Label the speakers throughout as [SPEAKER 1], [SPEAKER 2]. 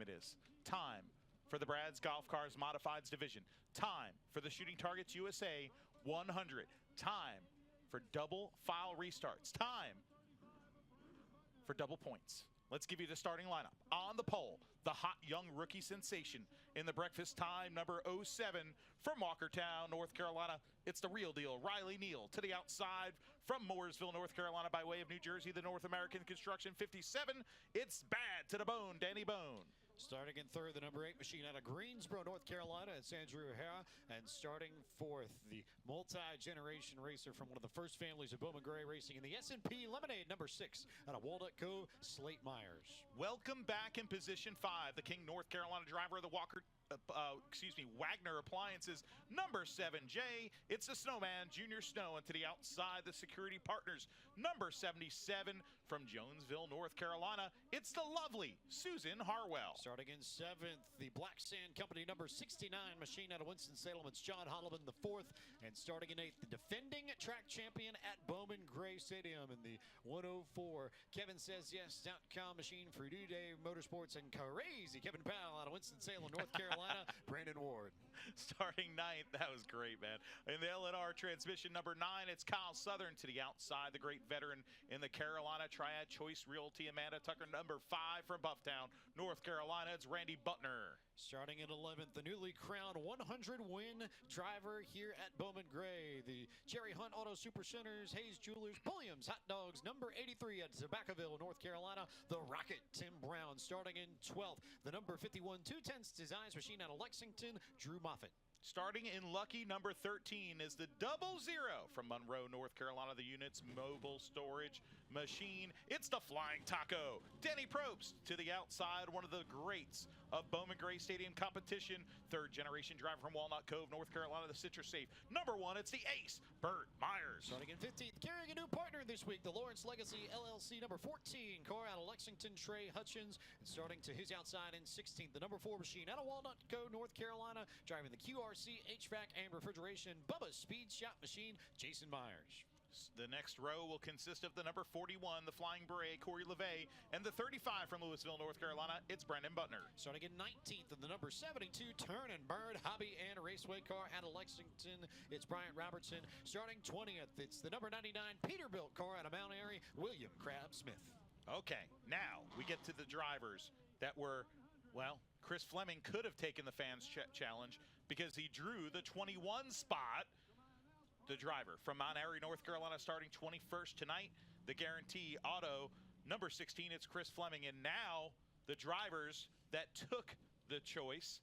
[SPEAKER 1] time it is. Time for the Brad's Golf Cars Modifieds division. Time for the Shooting Targets USA 100. Time for double file restarts. Time for double points. Let's give you the starting lineup. On the pole, the hot young rookie sensation in the breakfast time, number 07 from Walkertown, North Carolina. It's the real deal, Riley Neal. To the outside from Mooresville, North Carolina, by way of New Jersey, the North American Construction 57. It's bad to the bone, Danny Bone.
[SPEAKER 2] Starting in third, the number 8 machine out of Greensboro, North Carolina. It's Andrew O'Hara. And starting fourth, the multi-generation racer from one of the first families of Bowman Gray Racing in the S&P Lemonade, number 6 out of Walnut Cove, Slate Myers.
[SPEAKER 1] Welcome back in position 5, the King, North Carolina driver of the Wagner Appliances, number 7J. It's the Snowman, Junior Snow, and to the outside, the Security Partners, number 77 from Jonesville, North Carolina. It's the lovely Susan Harwell.
[SPEAKER 2] Starting in 7th, the Black Sand Company, number 69 machine out of Winston-Salem. It's John Holloman, the 4th. And starting in 8th, the defending track champion at Bowman Gray Stadium in the 104. Kevin Says Yes.com machine for New Day Motorsports, and crazy Kevin Powell out of Winston-Salem, North Carolina. Brandon Ward.
[SPEAKER 1] Starting 9th, that was great, man. In the L&R transmission, number 9, it's Kyle Southern. To the outside, the great veteran in the Carolina Triad Choice Realty, Amanda Tucker, number 5 from Bufftown, North Carolina. It's Randy Butner.
[SPEAKER 2] Starting in 11th, the newly crowned 100-win driver here at Bowman Gray, the Jerry Hunt Auto Super Centers, Hayes Jewelers, Williams Hot Dogs, number 83 at Tobaccoville, North Carolina, the Rocket, Tim Brown. Starting in 12th, the number 51 210s Designs machine out of Lexington, Drew Moffitt.
[SPEAKER 1] Starting in lucky number 13 is the 00 from Monroe, North Carolina, the unit's mobile storage machine. It's the Flying Taco, Denny Probst. To the outside, one of the greats of Bowman Gray Stadium competition, third generation driver from Walnut Cove, North Carolina, the Citrus Safe. Number 1, it's the ace, Burt Myers.
[SPEAKER 2] Starting in 15th, carrying a new partner this week, the Lawrence Legacy LLC, number 14, car out of Lexington, Trey Hutchins. And starting to his outside in 16th, the number 4 machine out of Walnut Cove, North Carolina, driving the QRC HVAC and refrigeration Bubba's Speed Shop machine, Jason Myers.
[SPEAKER 1] The next row will consist of the number 41, the Flying Beret, Corey LeVay, and the 35 from Louisville, North Carolina, it's Brendan Butner.
[SPEAKER 2] Starting in 19th, and the number 72, Turn and Burn Hobby and Raceway car out of Lexington, it's Bryant Robertson. Starting 20th, it's the number 99 Peterbilt car out of Mount Airy, William Crab Smith.
[SPEAKER 1] Okay, now we get to the drivers that were, well, Chris Fleming could have taken the fans challenge because he drew the 21 spot. The driver from Mount Airy, North Carolina, starting 21st tonight. The Guarantee Auto, number 16, it's Chris Fleming. And now the drivers that took the choice.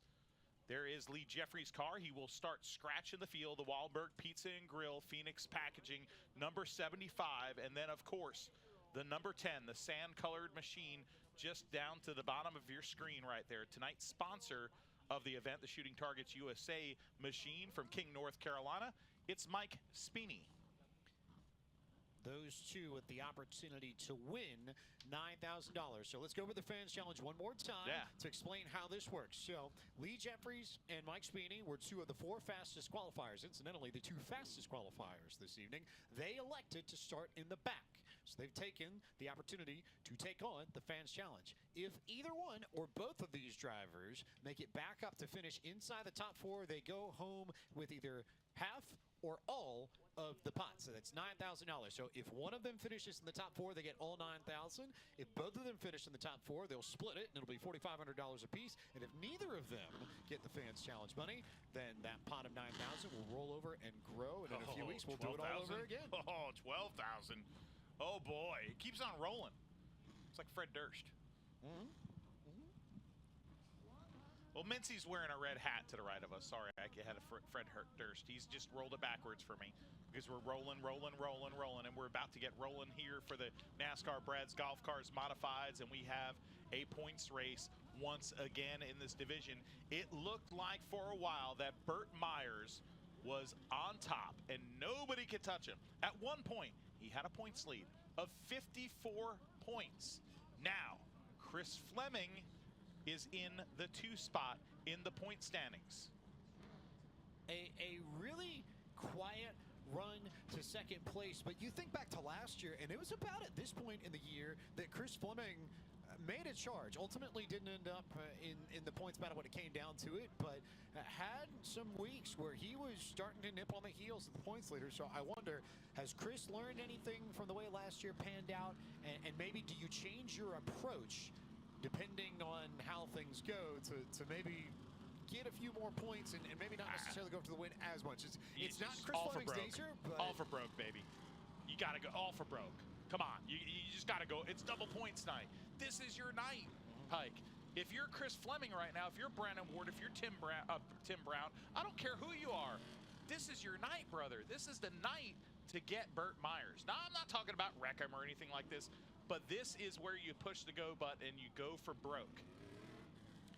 [SPEAKER 1] There is Lee Jeffries' car. He will start scratch in the field. The Wahlberg Pizza and Grill, Phoenix Packaging, number 75. And then, of course, the number 10, the sand-colored machine, just down to the bottom of your screen right there. Tonight's sponsor of the event, the Shooting Targets USA machine from King, North Carolina. It's Mike Speeney.
[SPEAKER 2] Those two with the opportunity to win $9,000. So let's go over the fans challenge one more time to explain how this works. So Lee Jeffries and Mike Speeney were 2 of the 4 fastest qualifiers. Incidentally, the 2 fastest qualifiers this evening. They elected to start in the back. So they've taken the opportunity to take on the fans challenge. If either one or both of these drivers make it back up to finish inside the top 4, they go home with either half or all of the pot. So that's $9,000. So if one of them finishes in the top 4, they get all $9,000. If both of them finish in the top 4, they'll split it, and it'll be $4,500 apiece. And if neither of them get the fans challenge money, then that pot of $9,000 will roll over and grow. And in a few weeks, we'll do it all over again.
[SPEAKER 1] Oh, $12,000. Oh boy, it keeps on rolling. It's like Fred Durst. Well, Mincy's wearing a red hat to the right of us. Sorry, I had a Fred Durst. He's just rolled it backwards for me because we're rolling, and we're about to get rolling here for the NASCAR Brad's Golf Cars Modifieds, and we have a points race once again in this division. It looked like for a while that Burt Myers was on top, and nobody could touch him. At one point, he had a points lead of 54 points. Now, Chris Fleming is in the 2 spot in the point standings.
[SPEAKER 2] A really quiet run to second place, but you think back to last year, and it was about at this point in the year that Chris Fleming made a charge. Ultimately didn't end up in the points battle when it came down to it, but had some weeks where he was starting to nip on the heels of the points leader. So I wonder, has Chris learned anything from the way last year panned out? And maybe do you change your approach depending on how things go to maybe get a few more points and maybe not necessarily go for the win as much? It's not Chris Fleming's nature, but
[SPEAKER 1] all for broke, baby. You got to go all for broke. Come on, you just got to go. It's double points night. This is your night, Pike. If you're Chris Fleming right now, if you're Brandon Ward, if you're Tim Brown, I don't care who you are. This is your night, brother. This is the night to get Burt Myers. Now, I'm not talking about wreck him or anything like this, but this is where you push the go button and you go for broke.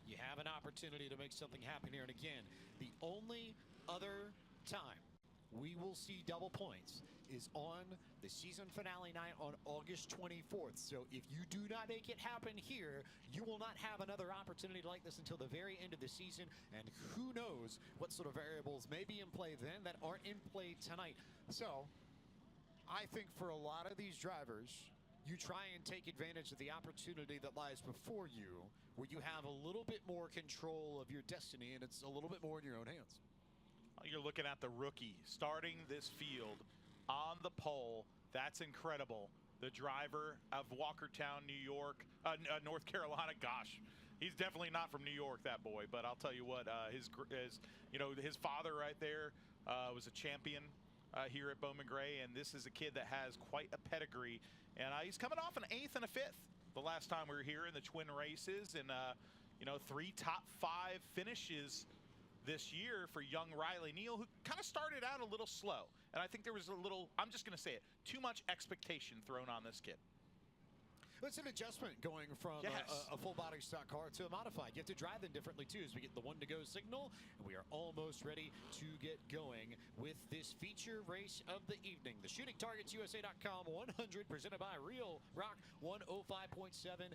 [SPEAKER 2] You have an opportunity to make something happen here. And again, the only other time we will see double points is on the season finale night on August 24th. So if you do not make it happen here, you will not have another opportunity like this until the very end of the season. And who knows what sort of variables may be in play then that aren't in play tonight. So I think for a lot of these drivers, you try and take advantage of the opportunity that lies before you, where you have a little bit more control of your destiny and it's a little bit more in your own hands.
[SPEAKER 1] You're looking at the rookie starting this field on the pole. That's incredible. The driver of Walkertown, New York, North Carolina. Gosh, he's definitely not from New York, that boy. But I'll tell you what, his father right there was a champion here at Bowman Gray, and this is a kid that has quite a pedigree. And he's coming off an 8th and a 5th the last time we were here in the twin races, and 3 top 5 finishes this year for young Riley Neal, who kind of started out a little slow. And I think there was a little, I'm just going to say it, too much expectation thrown on this kid.
[SPEAKER 2] It's an adjustment going from a full body stock car to a modified. You have to drive them differently too as we get the 1-to-go signal. And we are almost ready to get going with this feature race of the evening. The Shooting Targets USA.com 100 presented by Real Rock 105.7.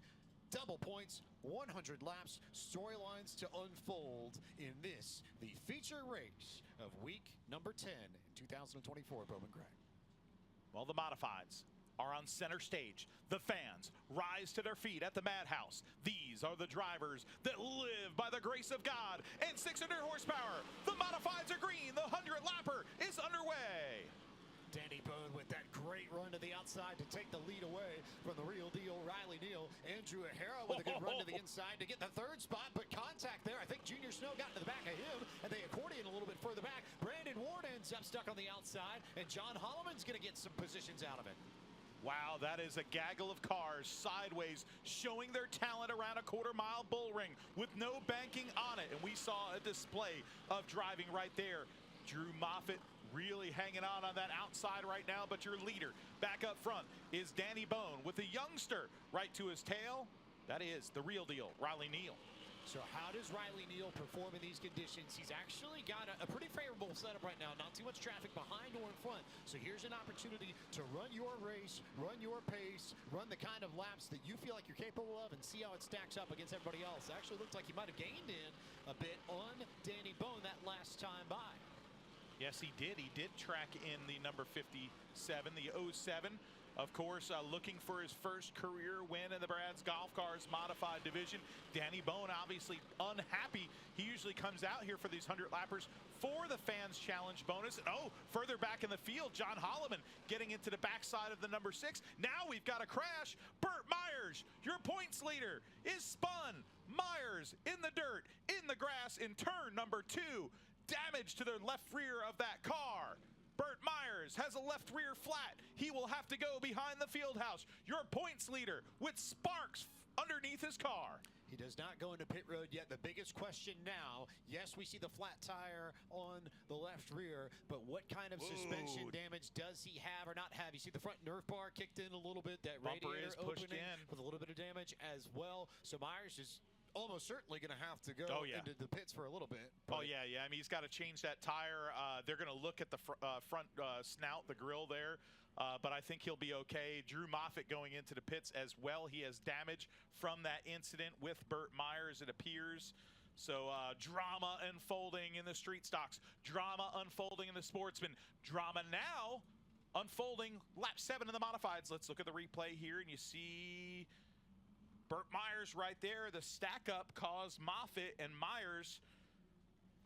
[SPEAKER 2] Double points, 100 laps, storylines to unfold in this, the feature race of week number 10 in 2024 Bowman Gray.
[SPEAKER 1] Well, the modifieds are on center stage. The fans rise to their feet at the Madhouse. These are the drivers that live by the grace of God and 600 horsepower. The modifieds are green. The 100-lapper is underway.
[SPEAKER 2] Danny Bowman with that great run to the outside to take the lead away from the real deal, Riley Neal. Andrew O'Hara with a good run to the inside to get the 3rd spot, but contact there. I think Junior Snow got into the back of him, and they accordion a little bit further back. Brandon Ward ends up stuck on the outside, and John Holloman's going to get some positions out of it.
[SPEAKER 1] Wow, that is a gaggle of cars sideways showing their talent around a quarter-mile bull ring with no banking on it. And we saw a display of driving right there. Drew Moffitt really hanging on that outside right now, but your leader back up front is Danny Bone with a youngster right to his tail. That is the real deal, Riley Neal.
[SPEAKER 2] So how does Riley Neal perform in these conditions? He's actually got a pretty favorable setup right now. Not too much traffic behind or in front. So here's an opportunity to run your race, run your pace, run the kind of laps that you feel like you're capable of, and see how it stacks up against everybody else. Actually looks like he might have gained in a bit on Danny Bone that last time by.
[SPEAKER 1] Yes, he did. He did track in the number 57, the 07. Of course, looking for his first career win in the Brad's Golf Cars Modified Division. Danny Bone obviously unhappy. He usually comes out here for these 100-lappers for the Fans Challenge bonus. And further back in the field, John Holloman getting into the backside of the number 6. Now we've got a crash. Burt Myers, your points leader, is spun. Myers in the dirt, in the grass in turn number 2. Damage to the left rear of that car. Burt Myers has a left rear flat. He will have to go behind the field house. Your points leader with sparks underneath his car.
[SPEAKER 2] He does not go into pit road yet. The biggest question now, yes, we see the flat tire on the left rear, but what kind of suspension damage does he have or not have? You see the front nerf bar kicked in a little bit, that
[SPEAKER 1] bumper
[SPEAKER 2] radiator
[SPEAKER 1] is pushed
[SPEAKER 2] opening
[SPEAKER 1] in
[SPEAKER 2] with a little bit of damage as well. So Myers is almost certainly going to have to go into the pits for a little bit.
[SPEAKER 1] Oh, yeah. I mean, he's got to change that tire. They're going to look at the front snout, the grill there. But I think he'll be okay. Drew Moffitt going into the pits as well. He has damage from that incident with Burt Myers, it appears. So drama unfolding in the street stocks. Drama unfolding in the sportsman. Drama now unfolding lap 7 in the modifieds. Let's look at the replay here, and you see Burt Myers right there. The stack up caused Moffitt and Myers.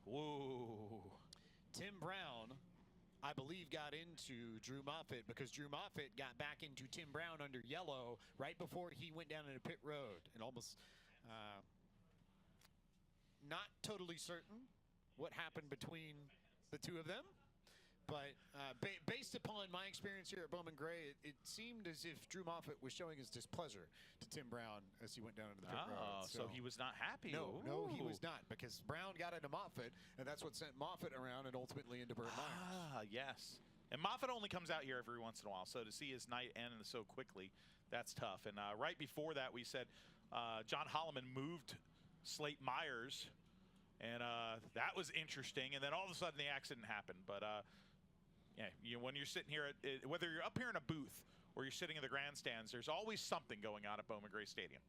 [SPEAKER 1] Whoa.
[SPEAKER 2] Tim Brown, I believe, got into Drew Moffitt because Drew Moffitt got back into Tim Brown under yellow right before he went down into pit road, and almost not totally certain what happened between the two of them. But based upon my experience here at Bowman Gray, it seemed as if Drew Moffitt was showing his displeasure to Tim Brown as he went down into the pit road.
[SPEAKER 1] So he was not happy.
[SPEAKER 2] No, he was not, because Brown got into Moffitt, and that's what sent Moffitt around and ultimately into Burt Myers.
[SPEAKER 1] Yes. And Moffitt only comes out here every once in a while, so to see his night end so quickly, that's tough. And right before that, we said John Holloman moved Slate Myers, and that was interesting. And then all of a sudden, the accident happened. But yeah, when you're sitting here, whether you're up here in a booth or you're sitting in the grandstands, there's always something going on at Bowman Gray Stadium.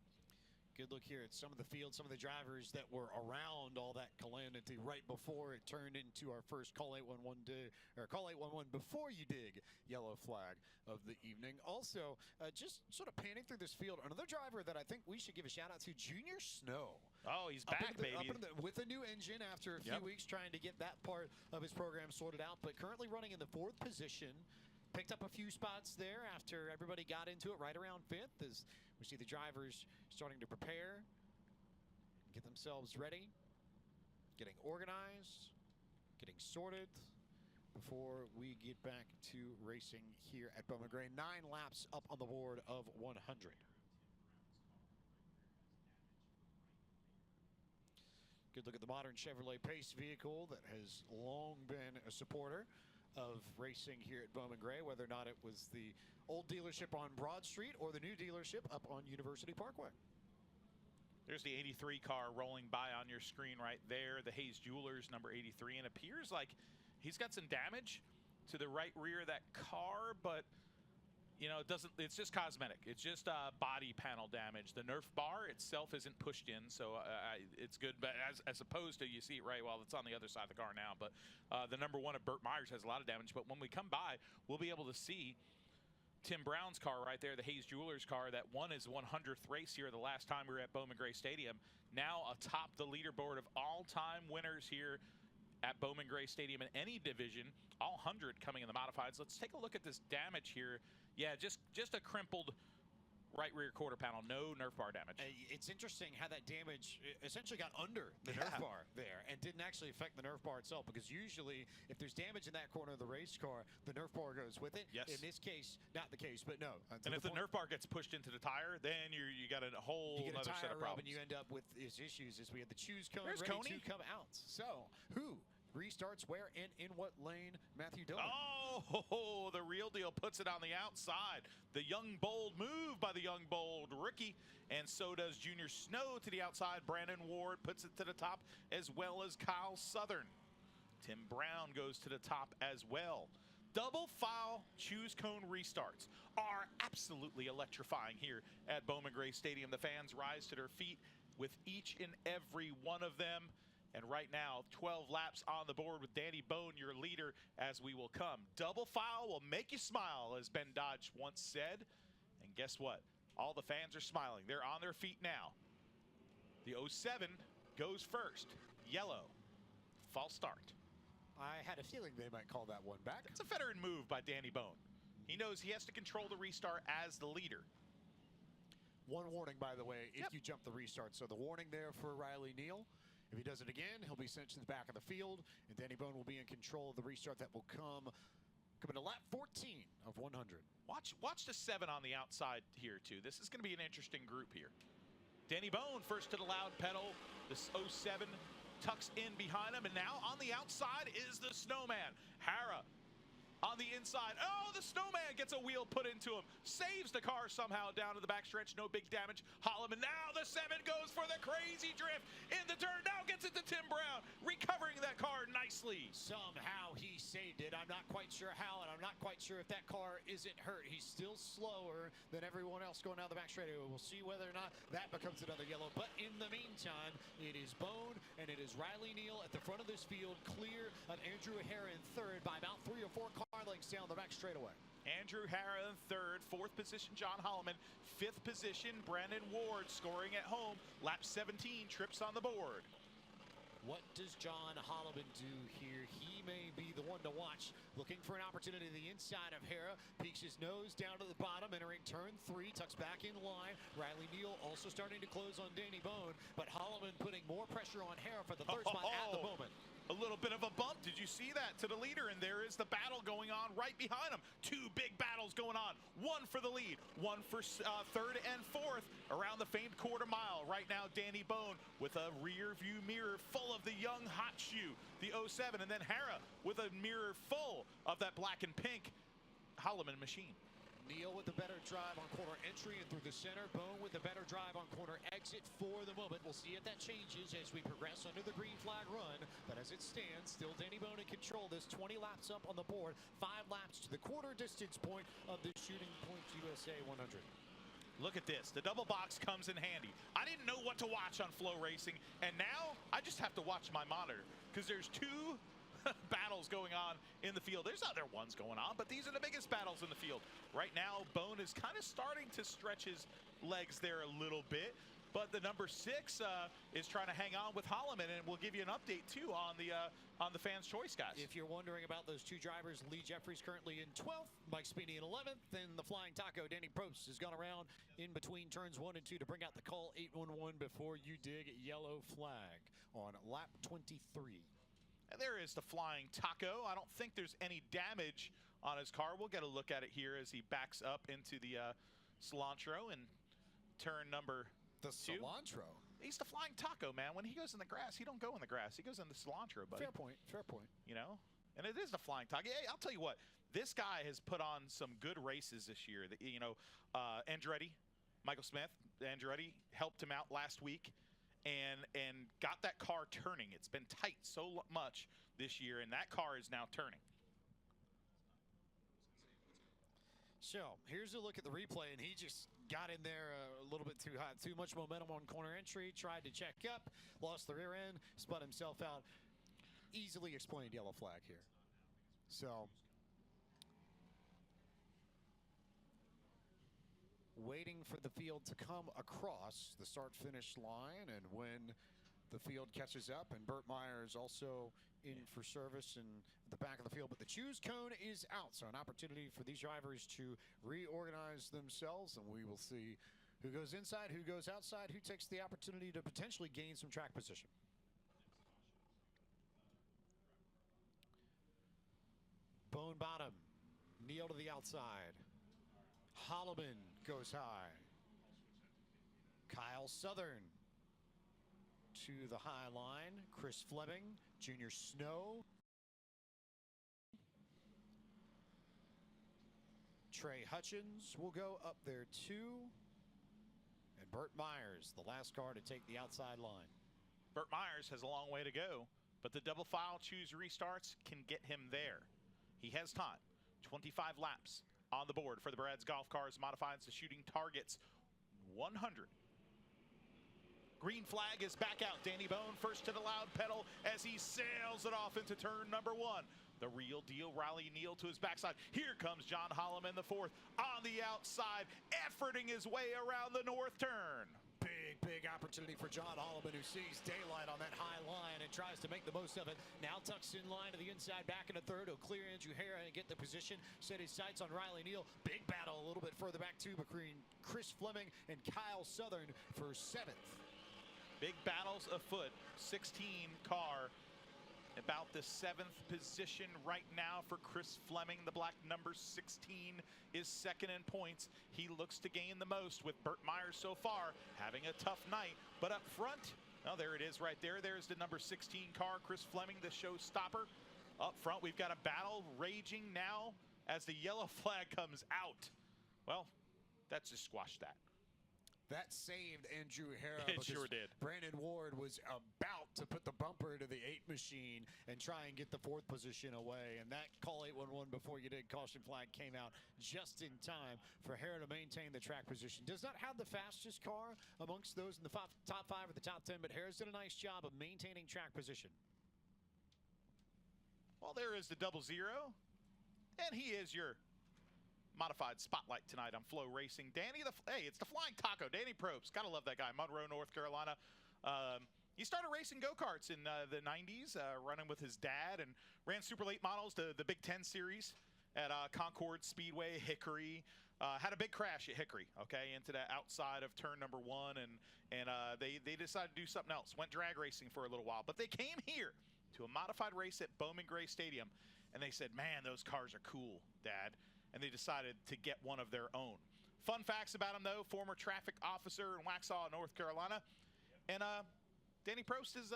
[SPEAKER 2] Good look here at some of the field, some of the drivers that were around all that calamity right before it turned into our first Call 811 day, or Call 811 before you dig yellow flag of the evening. Also, just sort of panning through this field, another driver that I think we should give a shout out to, Junior Snow.
[SPEAKER 1] Oh, he's back, baby.
[SPEAKER 2] With a new engine after a few weeks trying to get that part of his program sorted out, but currently running in the 4th position. Picked up a few spots there after everybody got into it right around 5th, as we see the drivers starting to prepare, get themselves ready, getting organized, getting sorted before we get back to racing here at Bowman Gray. 9 laps up on the board of 100. Good look at the modern Chevrolet Pace vehicle that has long been a supporter of racing here at Bowman Gray, whether or not it was the old dealership on Broad Street or the new dealership up on University Parkway.
[SPEAKER 1] There's the 83 car rolling by on your screen right there, the Hayes Jewelers number 83, and it appears like he's got some damage to the right rear of that car, but you know, it's just cosmetic. It's just body panel damage. The Nerf bar itself isn't pushed in, so it's good. But as opposed to, you see it right while it's on the other side of the car now. But the number 1 of Burt Myers has a lot of damage. But when we come by, we'll be able to see Tim Brown's car right there, the Hayes Jewelers car, that won his 100th race here the last time we were at Bowman Gray Stadium. Now atop the leaderboard of all-time winners here at Bowman Gray Stadium in any division, all 100 coming in the modifieds. Let's take a look at this damage here. Yeah, just a crumpled right rear quarter panel, no Nerf bar damage.
[SPEAKER 2] It's interesting how that damage essentially got under the Nerf bar there and didn't actually affect the Nerf bar itself, because usually if there's damage in that corner of the race car, the Nerf bar goes with it.
[SPEAKER 1] Yes.
[SPEAKER 2] In this case, not the case, but no.
[SPEAKER 1] And if the Nerf bar gets pushed into the tire, then you got a whole other set of problems.
[SPEAKER 2] And you end up with his issues as we had the choose cone
[SPEAKER 1] ready
[SPEAKER 2] to come out. So, who restarts where and in what lane? Matthew Dillon.
[SPEAKER 1] Oh, the real deal puts it on the outside. The young, bold move by the young, bold rookie. And so does Junior Snow to the outside. Brandon Ward puts it to the top, as well as Kyle Southern. Tim Brown goes to the top as well. Double file choose cone restarts are absolutely electrifying here at Bowman Gray Stadium. The fans rise to their feet with each and every one of them. And right now, 12 laps on the board with Danny Bone, your leader, as we will come. Double file will make you smile, as Ben Dodge once said. And guess what? All the fans are smiling. They're on their feet now. The 07 goes first. Yellow. False start.
[SPEAKER 2] I had a feeling they might call that one back.
[SPEAKER 1] It's a veteran move by Danny Bone. He knows he has to control the restart as the leader.
[SPEAKER 2] One warning, by the way, if you jump the restart. So the warning there for Riley Neal. If he does it again, he'll be sent to the back of the field, and Danny Bone will be in control of the restart that will come to lap 14 of 100.
[SPEAKER 1] Watch the 7 on the outside here, too. This is going to be an interesting group here. Danny Bone first to the loud pedal. This 07 tucks in behind him, and now on the outside is the Snowman. Hara on the inside. Oh, the Snowman gets a wheel put into him. Saves the car somehow down to the backstretch. No big damage. Holloman, now the 7 goes for the crazy drift in the turn. Now gets it to Tim Brown, recovering that car nicely.
[SPEAKER 2] Somehow he saved it. I'm not quite sure how, and I'm not quite sure if that car isn't hurt. He's still slower than everyone else going down the back straightaway. We'll see whether or not that becomes another yellow. But in the meantime, it is Bone and it is Riley Neal at the front of this field, clear of Andrew O'Hara in third by about 3 or 4 cars. Starlings down the back straightaway.
[SPEAKER 1] Andrew Hara in third, fourth position John Holloman, fifth position Brandon Ward scoring at home, lap 17, trips on the board.
[SPEAKER 2] What does John Holloman do here? He may be the one to watch. Looking for an opportunity to the inside of Hara. Peeks his nose down to the bottom, entering turn 3. Tucks back in line. Riley Neal also starting to close on Danny Bone. But Holloman putting more pressure on Hara for the third spot at the moment.
[SPEAKER 1] A little bit of a bump. Did you see that to the leader? And there is the battle going on right behind him. Two big battles going on. One for the lead, one for third and fourth around the famed quarter mile. Right now, Danny Bone with a rear view mirror full of the young hot shoe, the 07. And then Hara with a mirror full of that black and pink Holloman machine.
[SPEAKER 2] Neal with the better drive on corner entry and through the center. Bone with the better drive on corner exit for the moment. We'll see if that changes as we progress under the green flag run. But as it stands, still Danny Bone in control. This 20 laps up on the board. 5 laps to the quarter distance point of the Shooting Point USA 100.
[SPEAKER 1] Look at this. The double box comes in handy. I didn't know what to watch on Flow Racing, and now I just have to watch my monitor because there's 2 battles going on in the field. There's other ones going on, but these are the biggest battles in the field. Right now, Bone is kind of starting to stretch his legs there a little bit, but the number 6 is trying to hang on with Holloman, and we'll give you an update too on the fans' choice, guys.
[SPEAKER 2] If you're wondering about those 2 drivers, Lee Jeffries currently in 12th, Mike Speedy in 11th, and the Flying Taco, Danny Probst, has gone around in between turns 1 and 2 to bring out the call 811 before you dig yellow flag on lap 23.
[SPEAKER 1] And there is the Flying Taco. I don't think there's any damage on his car. We'll get a look at it here as he backs up into the cilantro and turn number 2.
[SPEAKER 2] Cilantro?
[SPEAKER 1] He's the Flying Taco, man. When he goes in the grass, he don't go in the grass. He goes in the cilantro, buddy.
[SPEAKER 2] Fair point. Fair point.
[SPEAKER 1] You know? And it is the Flying Taco. Hey, I'll tell you what. This guy has put on some good races this year. You know, Andretti, Michael Smith, Andretti helped him out last week. And got that car turning. It's been tight so much this year, and that car is now turning.
[SPEAKER 2] So here's a look at the replay, and he just got in there a little bit too hot. Too much momentum on corner entry, tried to check up, lost the rear end, spun himself out. Easily explained yellow flag here. So waiting for the field to come across the start-finish line, and when the field catches up, and Burt Myers also in for service in the back of the field, but the choose cone is out, so an opportunity for these drivers to reorganize themselves, and we will see who goes inside, who goes outside, who takes the opportunity to potentially gain some track position. Bone bottom, Neal to the outside. Holloman goes high. Kyle Southern to the high line. Chris Fleming, Junior Snow. Trey Hutchins will go up there too. And Burt Myers, the last car to take the outside line.
[SPEAKER 1] Burt Myers has a long way to go, but the double file choose restarts can get him there. He has time. 25 laps on the board for the Brad's Golf Cars Modifieds, the Shooting Targets 100. Green flag is back out. Danny Bone first to the loud pedal as he sails it off into turn number 1. The real deal, Riley Neal to his backside. Here comes John Holloman, the 4th, on the outside, efforting his way around the north turn.
[SPEAKER 2] Big opportunity for John Holloman, who sees daylight on that high line and tries to make the most of it. Now tucks in line to the inside, back into 3rd. He'll clear Andrew Hara and get the position. Set his sights on Riley Neal. Big battle a little bit further back too between Chris Fleming and Kyle Southern for 7th.
[SPEAKER 1] Big battles afoot. 16 car. About the 7th position right now for Chris Fleming. The black number 16 is 2nd in points. He looks to gain the most with Burt Myers so far having a tough night. But up front, oh, there it is right there. There's the number 16 car, Chris Fleming, the showstopper. Up front, we've got a battle raging now as the yellow flag comes out. Well, that just squashed that.
[SPEAKER 2] That saved Andrew Hara.
[SPEAKER 1] It sure did.
[SPEAKER 2] Brandon Ward was about to put the bumper to the 8 machine and try and get the 4th position away. And that call 811 before you did caution flag came out just in time for Hara to maintain the track position. Does not have the fastest car amongst those in the top 5 or the top 10, but Hara's did a nice job of maintaining track position.
[SPEAKER 1] Well, there is the 00. And he is your modified spotlight tonight on Flow Racing. Hey, it's the Flying Taco, Danny Probst. Gotta love that guy, Monroe, North Carolina. He started racing go-karts in the 90s, running with his dad, and ran super late models, the Big Ten Series at Concord Speedway, Hickory. Had a big crash at Hickory, okay, into the outside of turn number 1, and they decided to do something else. Went drag racing for a little while, but they came here to a modified race at Bowman Gray Stadium, and they said, man, those cars are cool, Dad, and they decided to get one of their own. Fun facts about him, though: former traffic officer in Waxhaw, North Carolina, and Danny Probst has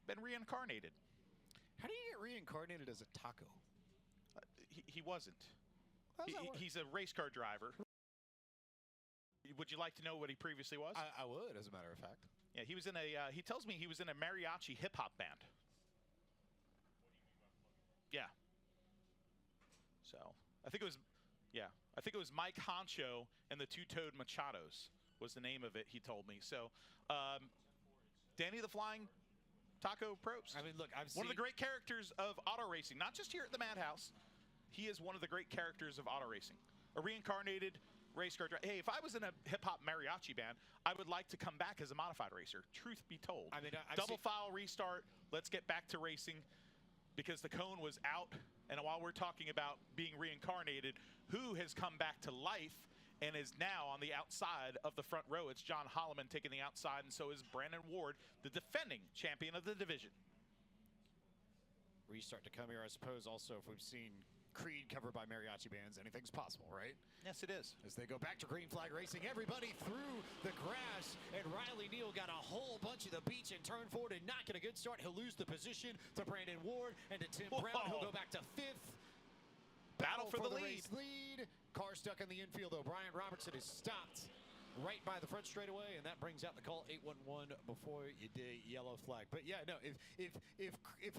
[SPEAKER 1] been reincarnated.
[SPEAKER 2] How do you get reincarnated as a taco?
[SPEAKER 1] He wasn't. He's a race car driver. Would you like to know what he previously was?
[SPEAKER 2] I would, as a matter of fact.
[SPEAKER 1] Yeah, he was in a. He tells me he was in a mariachi hip hop band. Yeah. So I think it was, I think it was Mike Honcho and the Two-Toed Machados was the name of it. He told me. So, Danny the Flying Taco Probst.
[SPEAKER 2] I mean, look,
[SPEAKER 1] one of the great characters of auto racing, not just here at the Madhouse. He is one of the great characters of auto racing. A reincarnated race car driver. Hey, if I was in a hip-hop mariachi band, I would like to come back as a modified racer, truth be told.
[SPEAKER 2] I mean,
[SPEAKER 1] double file restart, let's get back to racing, because the cone was out. And while we're talking about being reincarnated, who has come back to life and is now on the outside of the front row? It's John Holloman taking the outside, and so is Brandon Ward, the defending champion of the division.
[SPEAKER 2] Restart to come here, I suppose. Also, if we've seen Creed covered by mariachi bands, anything's possible, right?
[SPEAKER 1] Yes, it is.
[SPEAKER 2] As they go back to green flag racing, everybody through the grass, and Riley Neal got a whole bunch of the beach and turn forward and not get a good start. He'll lose the position to Brandon Ward and to Tim Brown, who'll go back to 5th.
[SPEAKER 1] Battle for the
[SPEAKER 2] lead. Car stuck in the infield, though. Brian Robertson is stopped right by the front straightaway, and that brings out the call 811 before you did yellow flag. But yeah, no, if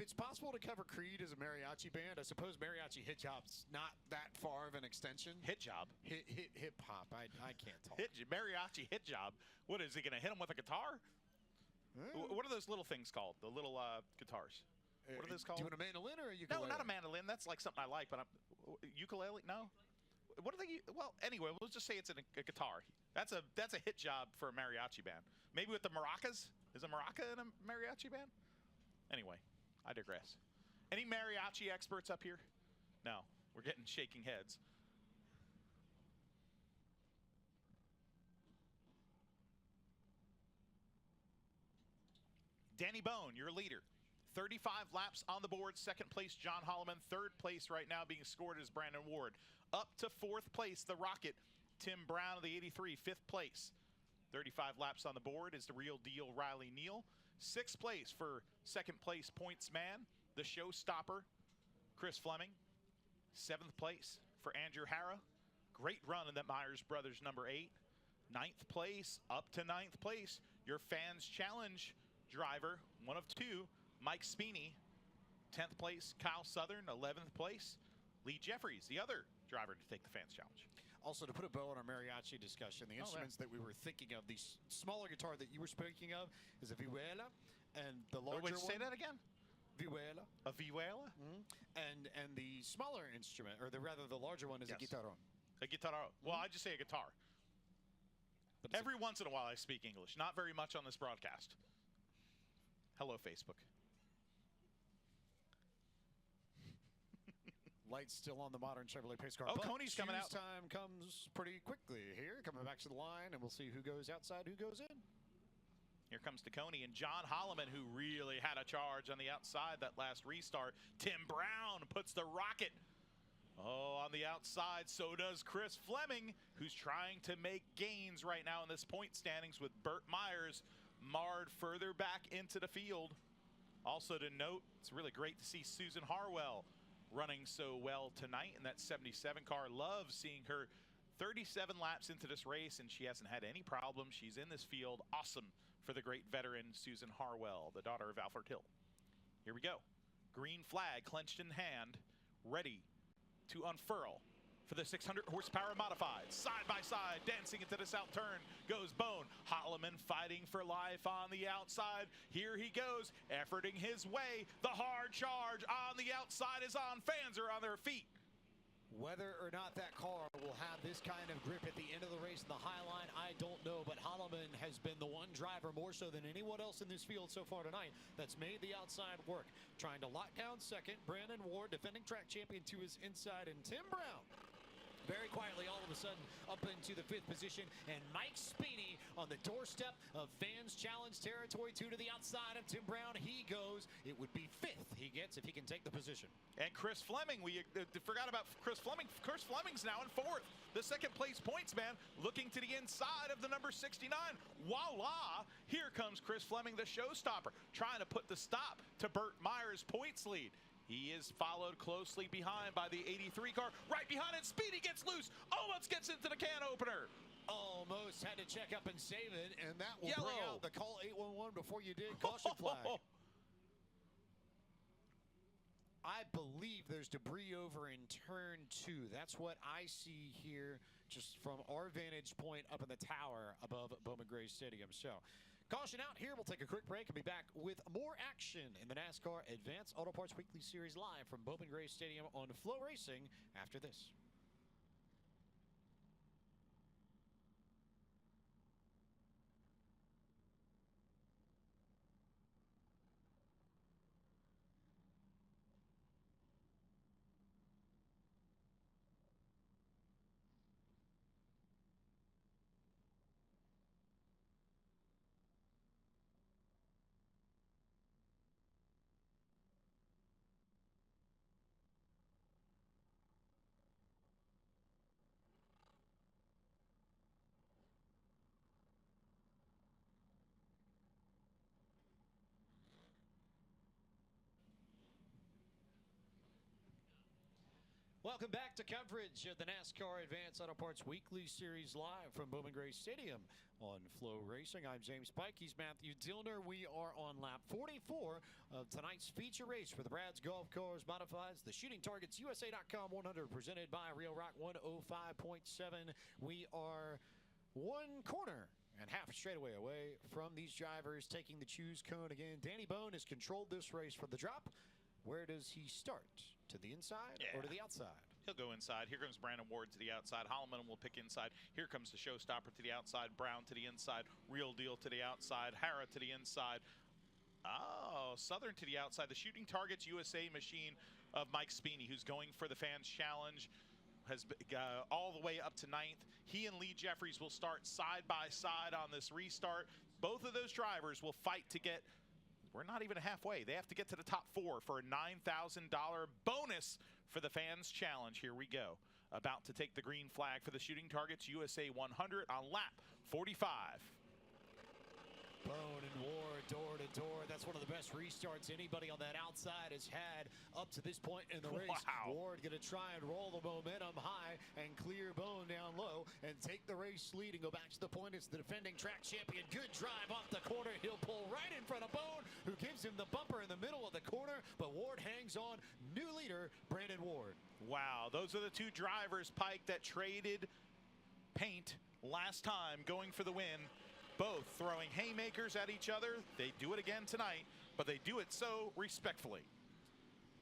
[SPEAKER 2] it's possible to cover Creed as a mariachi band, I suppose mariachi hit job's not that far of an extension.
[SPEAKER 1] Hit job?
[SPEAKER 2] Hip hop. I can't talk.
[SPEAKER 1] Mariachi hit job. What is he gonna hit him with a guitar? What are those little things called? The little guitars. What are those called?
[SPEAKER 2] Do you want a mandolin or a ukulele?
[SPEAKER 1] No, not a mandolin. That's like something I like, but ukulele? No. What do they? Well, anyway, we'll just say it's a guitar. That's a hit job for a mariachi band. Maybe with the maracas. Is a maraca in a mariachi band? Anyway, I digress. Any mariachi experts up here? No, we're getting shaking heads. Danny Bone, your leader. 35 laps on the board. Second place, John Holloman. Third place right now being scored is Brandon Ward. Up to 4th place, the Rocket, Tim Brown of the 83, 5th place. 35 laps on the board is the real deal, Riley Neal. 6th place for second place points man, the showstopper, Chris Fleming. 7th place for Andrew Harra. Great run in that Myers Brothers number 8. 9th place, up to 9th place, your Fans Challenge driver, one of two, Mike Spini. 10th place, Kyle Southern. 11th place, Lee Jeffries, the other driver to take the Fans Challenge.
[SPEAKER 2] Also, to put a bow on our mariachi discussion, the instruments that we were thinking of, the smaller guitar that you were speaking of is a vihuela, and the larger
[SPEAKER 1] say that again?
[SPEAKER 2] Vihuela.
[SPEAKER 1] A vihuela?
[SPEAKER 2] And the smaller instrument, or rather the larger one, is a guitarron.
[SPEAKER 1] A guitarron. Well, I just say a guitar. Every once in a while I speak English. Not very much on this broadcast. Hello, Facebook.
[SPEAKER 2] Lights still on the modern Chevrolet pace car.
[SPEAKER 1] Oh, Coney's coming out.
[SPEAKER 2] Time comes pretty quickly here. Coming back to the line, and we'll see who goes outside, who goes in.
[SPEAKER 1] Here comes Coney and John Holloman, who really had a charge on the outside that last restart. Tim Brown puts the Rocket on the outside. So does Chris Fleming, who's trying to make gains right now in this point standings with Burt Myers marred further back into the field. Also to note, it's really great to see Susan Harwell running so well tonight in that 77 car. Love seeing her 37 laps into this race, and she hasn't had any problems. She's in this field. Awesome for the great veteran Susan Harwell, the daughter of Alfred Hill. Here we go. Green flag clenched in hand, ready to unfurl for the 600 horsepower modified. Side by side, dancing into the south turn goes Bone. Holloman fighting for life on the outside. Here he goes, efforting his way. The hard charge on the outside is on. Fans are on their feet.
[SPEAKER 2] Whether or not that car will have this kind of grip at the end of the race in the high line, I don't know. But Holloman has been the one driver, more so than anyone else in this field so far tonight, that's made the outside work. Trying to lock down second. Brandon Ward, defending track champion, to his inside. And Tim Brown, very quietly, all of a sudden, up into the 5th position. And Mike Speedy on the doorstep of Fans Challenge territory, 2 to the outside of Tim Brown. He goes. It would be 5th he gets if he can take the position.
[SPEAKER 1] And Chris Fleming, we forgot about Chris Fleming. Chris Fleming's now in 4th. The second place points man looking to the inside of the number 69. Voila! Here comes Chris Fleming, the showstopper, trying to put the stop to Burt Myers' points lead. He is followed closely behind by the 83 car. Right behind it, Speedy gets loose. Almost gets into the can opener.
[SPEAKER 2] Almost had to check up and save it, and that will bring out the call 811 before you did. Caution flag. I believe there's debris over in turn 2. That's what I see here just from our vantage point up in the tower above Bowman Gray Stadium. So caution out here. We'll take a quick break and be back with more action in the NASCAR Advanced Auto Parts Weekly Series live from Bowman Gray Stadium on Flow Racing after this. Welcome back to coverage of the NASCAR Advanced Auto Parts Weekly Series live from Bowman Gray Stadium on Flow Racing. I'm James Pike. He's Matthew Dillner. We are on lap 44 of tonight's feature race for the Brad's Golf Cars Modifieds, the Shooting Targets USA.com 100 presented by Real Rock 105.7. We are 1 corner and half a straightaway away from these drivers taking the choose cone again. Danny Bone has controlled this race for the drop. Where does he start? To the inside or to the outside?
[SPEAKER 1] He'll go inside. Here comes Brandon Ward to the outside. Holloman will pick inside. Here comes the showstopper to the outside. Brown to the inside. Real Deal to the outside. Hara to the inside. Oh, Southern to the outside. The Shooting Targets USA machine of Mike Speedy, who's going for the Fans Challenge, has all the way up to 9th. He and Lee Jeffries will start side by side on this restart. Both of those drivers will fight to get, we're not even halfway. They have to get to the top 4 for a $9,000 bonus for the Fans Challenge. Here we go. About to take the green flag for the Shooting Targets USA 100 on lap 45.
[SPEAKER 2] Bone and Ward, door to door. That's one of the best restarts anybody on that outside has had up to this point in the race.
[SPEAKER 1] Wow.
[SPEAKER 2] Ward going to try and roll the momentum high and clear Bone down low and take the race lead and go back to the point. It's the defending track champion. Good drive off the corner. He'll pull right in front of Bone, who gives him the bumper in the middle of the corner, but Ward hangs on. New leader, Brandon Ward.
[SPEAKER 1] Wow, those are the 2 drivers, Pike, that traded paint last time, going for the win. Both throwing haymakers at each other. They do it again tonight, but they do it so respectfully.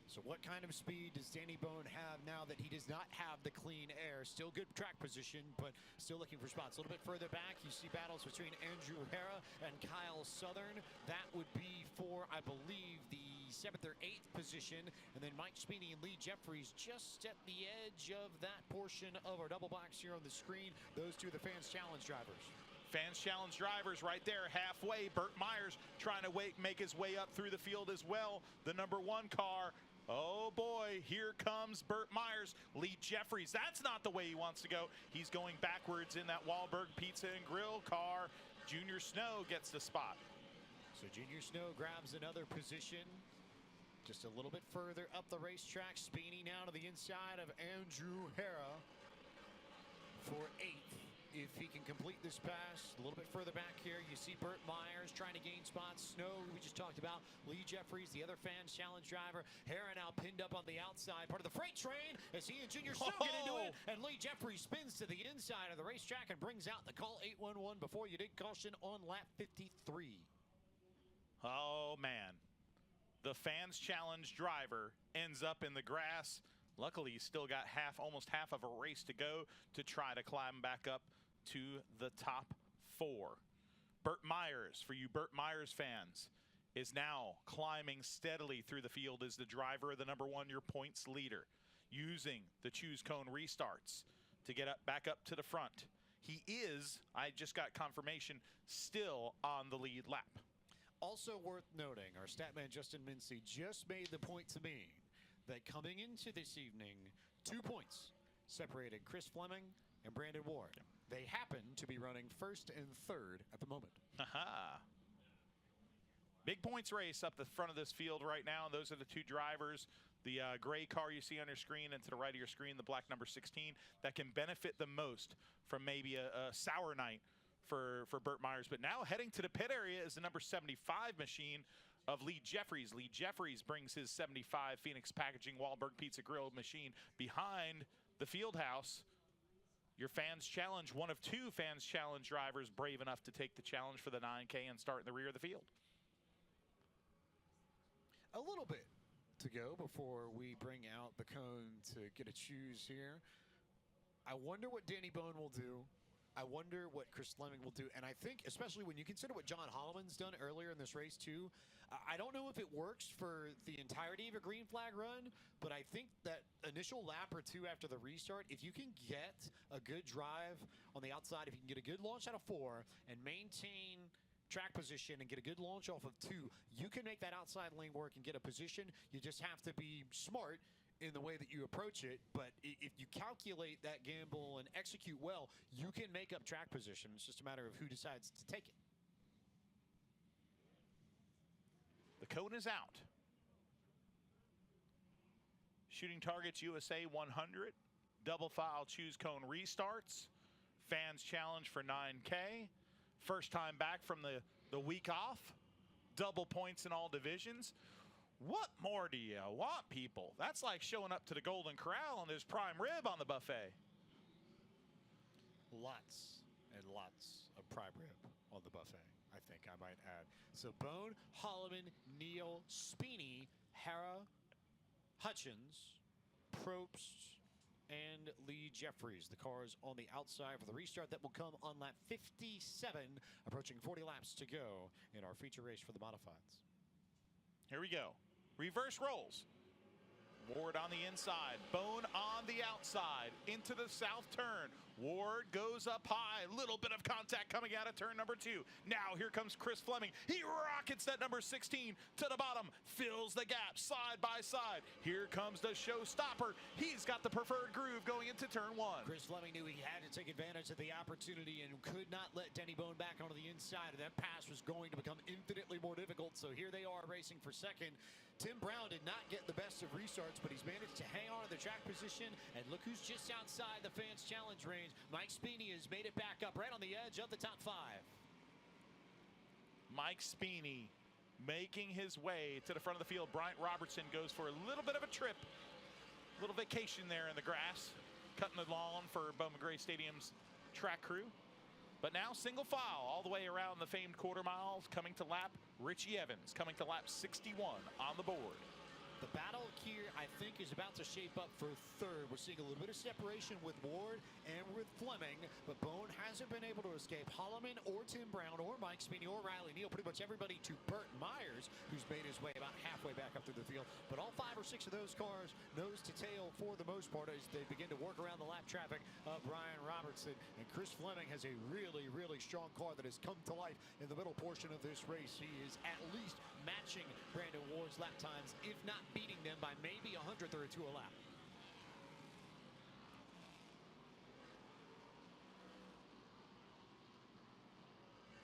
[SPEAKER 2] So what kind of speed does Danny Bone have now that he does not have the clean air? Still good track position, but still looking for spots. A little bit further back, you see battles between Andrew Hara and Kyle Southern. That would be for, I believe, the 7th or 8th position. And then Mike Speedy and Lee Jeffries just at the edge of that portion of our double box here on the screen. Those 2 are the Fans Challenge drivers.
[SPEAKER 1] Fans Challenge drivers right there halfway. Burt Myers trying to make his way up through the field as well. The number 1 car. Oh boy, here comes Burt Myers. Lee Jeffries, that's not the way he wants to go. He's going backwards in that Wahlberg Pizza and Grill car. Junior Snow gets the spot.
[SPEAKER 2] So Junior Snow grabs another position just a little bit further up the racetrack. Speedy now to the inside of Andrew Hara for 8th. If he can complete this pass. A little bit further back here, you see Burt Myers trying to gain spots. Snow, we just talked about. Lee Jeffries, the other Fans Challenge driver. Hara now pinned up on the outside, part of the freight train, as he and Junior Snow get into it. And Lee Jeffries spins to the inside of the racetrack and brings out the call 811 before you did caution on lap 53.
[SPEAKER 1] Oh, man. The Fans Challenge driver ends up in the grass. Luckily, he's still got almost half of a race to go to try to climb back up to the top 4. Burt Myers, for you Burt Myers fans, is now climbing steadily through the field as the driver of the number 1 year points leader, using the choose cone restarts to get back up to the front. He is, I just got confirmation, still on the lead lap.
[SPEAKER 2] Also worth noting, our stat man Justin Mincy just made the point to me that coming into this evening, 2 points separated Chris Fleming and Brandon Ward. They happen to be running first and third at the moment.
[SPEAKER 1] Big points race up the front of this field right now. Those are the 2 drivers. The gray car you see on your screen, and to the right of your screen, the black number 16, that can benefit the most from maybe a sour night for Burt Myers. But now heading to the pit area is the number 75 machine of Lee Jeffries. Lee Jeffries brings his 75 Phoenix Packaging Wahlberg Pizza Grill machine behind the field house. Your Fans Challenge, one of 2 Fans Challenge drivers brave enough to take the challenge for the 9K and start in the rear of the field.
[SPEAKER 2] A little bit to go before we bring out the cone to get a choose here. I wonder what Danny Bone will do. I wonder what Chris Fleming will do. And I think, especially when you consider what John Holloman's done earlier in this race too, I don't know if it works for the entirety of a green flag run, but I think that initial lap or 2 after the restart, if you can get a good drive on the outside, if you can get a good launch out of 4 and maintain track position and get a good launch off of 2, you can make that outside lane work and get a position. You just have to be smart in the way that you approach it. But if you calculate that gamble and execute well, you can make up track position. It's just a matter of who decides to take it.
[SPEAKER 1] The cone is out. Shooting targets USA 100. Double file choose cone restarts. Fans Challenge for 9K. First time back from the week off. Double points in all divisions. What more do you want, people? That's like showing up to the Golden Corral and there's prime rib on the buffet.
[SPEAKER 2] Lots and lots of prime rib on the buffet, I think I might add. So Bone, Holloman, Neal, Speeney, Hara, Hutchins, Probst, and Lee Jeffries. The cars on the outside for the restart that will come on lap 57, approaching 40 laps to go in our feature race for the modifieds.
[SPEAKER 1] Here we go. Reverse rolls. Ward on the inside, Bone on the outside, into the south turn. Ward goes up high, little bit of contact coming out of turn number 2. Now here comes Chris Fleming. He rockets that number 16 to the bottom, fills the gap side by side. Here comes the showstopper. He's got the preferred groove going into turn 1.
[SPEAKER 2] Chris Fleming knew he had to take advantage of the opportunity and could not let Denny Bone back onto the inside. And that pass was going to become infinitely more difficult. So here they are racing for second. Tim Brown did not get the best of restarts, but he's managed to hang on to the track position. And look who's just outside the Fans Challenge range. Mike Speeney has made it back up right on the edge of the top 5.
[SPEAKER 1] Mike Speeney making his way to the front of the field. Bryant Robertson goes for a little bit of a trip, a little vacation there in the grass, cutting the lawn for Bowman Gray Stadium's track crew. But now single file all the way around the famed quarter miles, coming to lap Richie Evans, coming to lap 61 on the board.
[SPEAKER 2] The battle here, I think, is about to shape up for third. We're seeing a little bit of separation with Ward and with Fleming, but Bone hasn't been able to escape Holloman or Tim Brown or Mike Speeney or Riley Neal, pretty much everybody to Burt Myers, who's made his way about halfway back up through the field. But all 5 or 6 of those cars nose to tail for the most part as they begin to work around the lap traffic of Brian Robertson. And Chris Fleming has a really, really strong car that has come to life in the middle portion of this race. He is at least matching Brandon Ward's lap times, if not beating them by maybe 100th or 2 a lap.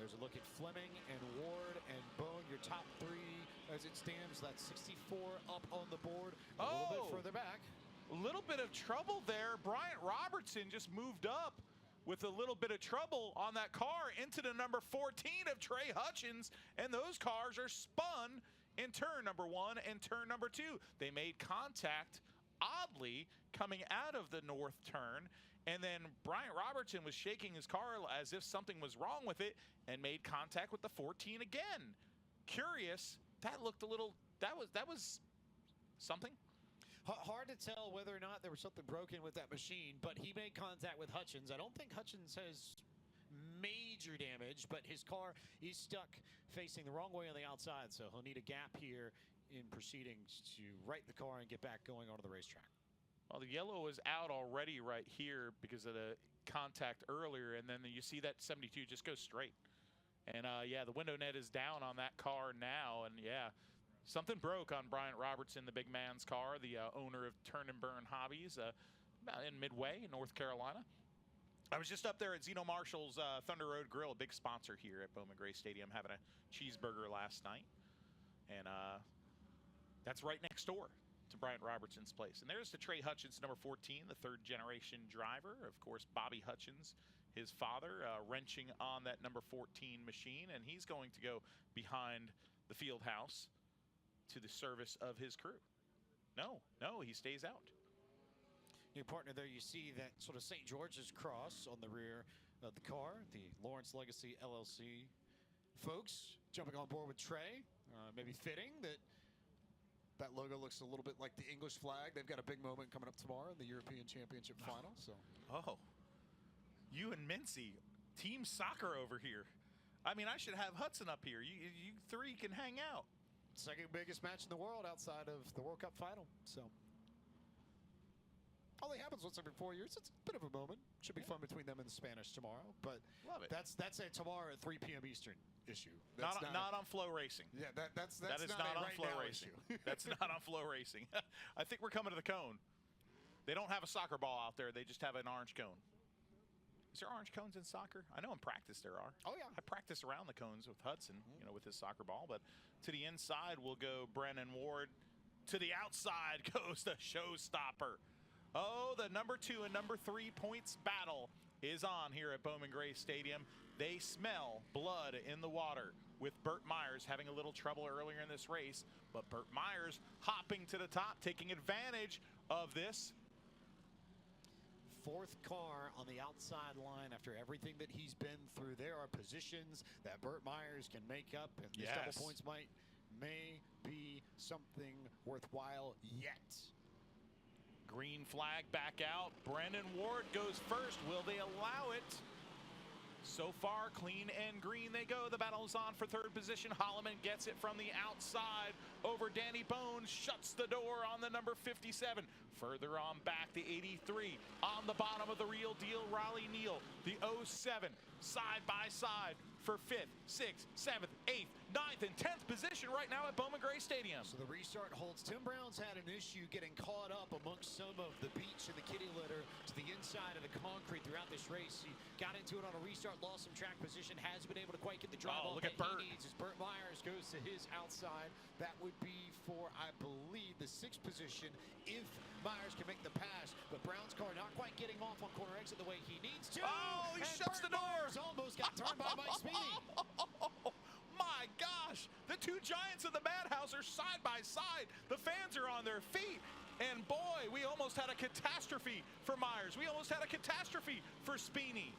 [SPEAKER 2] There's a look at Fleming and Ward and Bone, your top 3 as it stands. That's 64 up on the board. A little bit further back.
[SPEAKER 1] A little bit of trouble there. Bryant Robertson just moved up with a little bit of trouble on that car into the number 14 of Trey Hutchins, and those cars are spun in turn number 1 and turn number 2. They made contact, oddly, coming out of the north turn, and then Bryant Robertson was shaking his car as if something was wrong with it and made contact with the 14 again. Curious, that looked a little, that was something.
[SPEAKER 2] Hard to tell whether or not there was something broken with that machine, but he made contact with Hutchins. I don't think Hutchins has major damage, but his car is stuck facing the wrong way on the outside, so he'll need a gap here in proceedings to right the car and get back going onto the racetrack.
[SPEAKER 1] Well, the yellow is out already right here because of the contact earlier, and then you see that 72 just go straight. And, yeah, the window net is down on that car now, and, yeah, something broke on Bryant Robertson, the big man's car, the owner of Turn and Burn Hobbies in Midway, North Carolina. I was just up there at Zeno Marshall's Thunder Road Grill, a big sponsor here at Bowman Gray Stadium, having a cheeseburger last night. And that's right next door to Bryant Robertson's place. And there's the Trey Hutchins, number 14, the third-generation driver. Of course, Bobby Hutchins, his father, wrenching on that number 14 machine. And he's going to go behind the field house to the service of his crew. No, he stays out.
[SPEAKER 2] Your partner there, you see that sort of St. George's cross on the rear of the car. The Lawrence Legacy LLC folks jumping on board with Trey. Maybe fitting that logo looks a little bit like the English flag. They've got a big moment coming up tomorrow in the European Championship final. So,
[SPEAKER 1] you and Mincy, team soccer over here. I mean, I should have Hudson up here. You three can hang out.
[SPEAKER 2] Second biggest match in the world outside of the World Cup final. So, only happens once every 4 years. It's a bit of a moment. Should be fun between them and the Spanish tomorrow. But
[SPEAKER 1] love it.
[SPEAKER 2] That's a tomorrow at 3 p.m. Eastern issue.
[SPEAKER 1] That's not on Flow Racing.
[SPEAKER 2] Yeah, that is
[SPEAKER 1] not on Flow Racing. That's not on Flow Racing. I think we're coming to the cone. They don't have a soccer ball out there. They just have an orange cone. Is there orange cones in soccer? I know in practice there are.
[SPEAKER 2] Oh, yeah.
[SPEAKER 1] I practice around the cones with Hudson, with his soccer ball. But to the inside will go Brennan Ward. To the outside goes the showstopper. Oh, the number 2 and number 3 points battle is on here at Bowman Gray Stadium. They smell blood in the water, with Burt Myers having a little trouble earlier in this race. But Burt Myers hopping to the top, taking advantage of this.
[SPEAKER 2] Fourth car on the outside line after everything that he's been through. There are positions that Burt Myers can make up, and these double points may be something worthwhile yet.
[SPEAKER 1] Green flag back out. Brennan Ward goes first. Will they allow it? So far, clean and green they go. The battle is on for third position. Holloman gets it from the outside over Danny Bones. Shuts the door on the number 57. Further on back, the 83. On the bottom of the real deal, Riley Neal. The 07 side by side for 5th, 6th, 7th, 8th, 9th, and 10th position right now at Bowman Gray Stadium.
[SPEAKER 2] So the restart holds. Tim Brown's had an issue getting caught up amongst some of the beach and the kitty litter to the inside of the concrete throughout this race. He got into it on a restart, lost some track position, hasn't been able to quite get the drive off
[SPEAKER 1] look
[SPEAKER 2] that
[SPEAKER 1] at Burt.
[SPEAKER 2] he needs as Burt Myers goes to his outside. That would be for, I believe, the 6th position if Myers can make the pass. But Brown's car not quite getting off on corner exit the way he needs to.
[SPEAKER 1] Oh, he shuts
[SPEAKER 2] Burt
[SPEAKER 1] the door.
[SPEAKER 2] Myers almost got turned by Mike Speedy.
[SPEAKER 1] My gosh, the two giants of the Madhouse are side by side. The fans are on their feet. And boy, we almost had a catastrophe for Myers. We almost had a catastrophe for Speedy.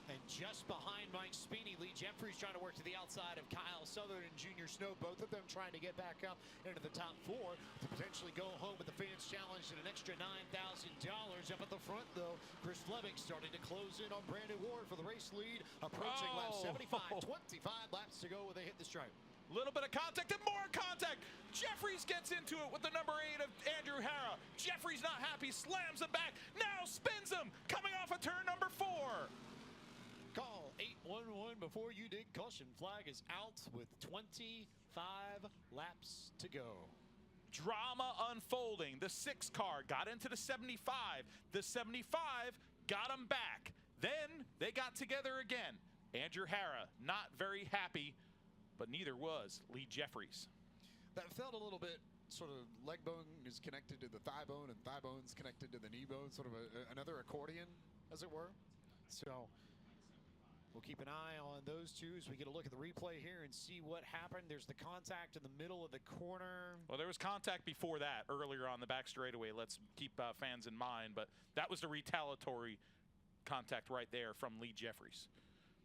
[SPEAKER 2] And just behind Mike Speedy, Lee Jeffries trying to work to the outside of Kyle Southern and Junior Snow, both of them trying to get back up into the top 4 to potentially go home with the fans challenge and an extra $9,000. Up at the front, though, Chris Fleming starting to close in on Brandon Ward for the race lead, approaching lap 75, 25 laps to go when they hit the stripe.
[SPEAKER 1] Little bit of contact and more contact. Jeffries gets into it with the number 8 of Andrew Hara. Jeffries not happy, slams him back, now spins him, coming off of turn number 4.
[SPEAKER 2] Call 811 before you dig. Caution flag is out with 25 laps to go.
[SPEAKER 1] Drama unfolding. The 6 car got into the 75. The 75 got him back. Then they got together again. Andrew Hara not very happy, but neither was Lee Jeffries.
[SPEAKER 2] That felt a little bit sort of leg bone is connected to the thigh bone and thigh bone's connected to the knee bone, sort of another accordion, as it were. So we'll keep an eye on those two as we get a look at the replay here and see what happened. There's the contact in the middle of the corner.
[SPEAKER 1] Well, there was contact before that earlier on the back straightaway. Let's keep fans in mind, but that was the retaliatory contact right there from Lee Jeffries.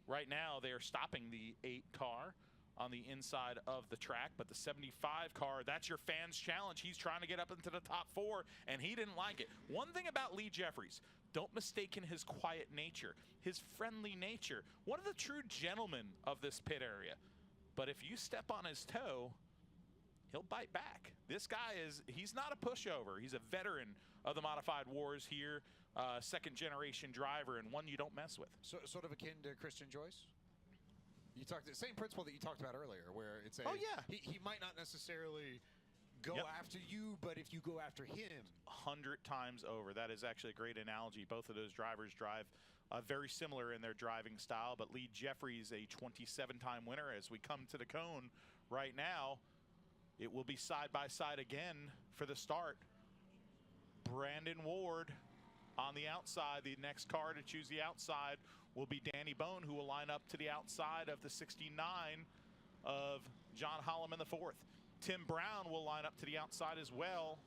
[SPEAKER 1] Right now, they are stopping the 8 car on the inside of the track. But the 75 car, that's your fans challenge. He's trying to get up into the top 4, and he didn't like it. One thing about Lee Jeffries, don't mistake his quiet nature, his friendly nature. One of the true gentlemen of this pit area. But if you step on his toe, he'll bite back. This guy he's not a pushover. He's a veteran of the modified wars here, second generation driver, and one you don't mess with.
[SPEAKER 2] So, sort of akin to Christian Joyce? You talked the same principle that you talked about earlier, where it's
[SPEAKER 1] oh yeah,
[SPEAKER 2] he might not necessarily go after you, but if you go after him,
[SPEAKER 1] 100 times over. That is actually a great analogy. Both of those drivers drive very similar in their driving style, but Lee Jeffries, a 27-time winner. As we come to the cone right now, it will be side by side again for the start. Brandon Ward on the outside. The next car to choose the outside will be Danny Bone, who will line up to the outside of the 69 of John Holloman IV. Tim Brown will line up to the outside as well.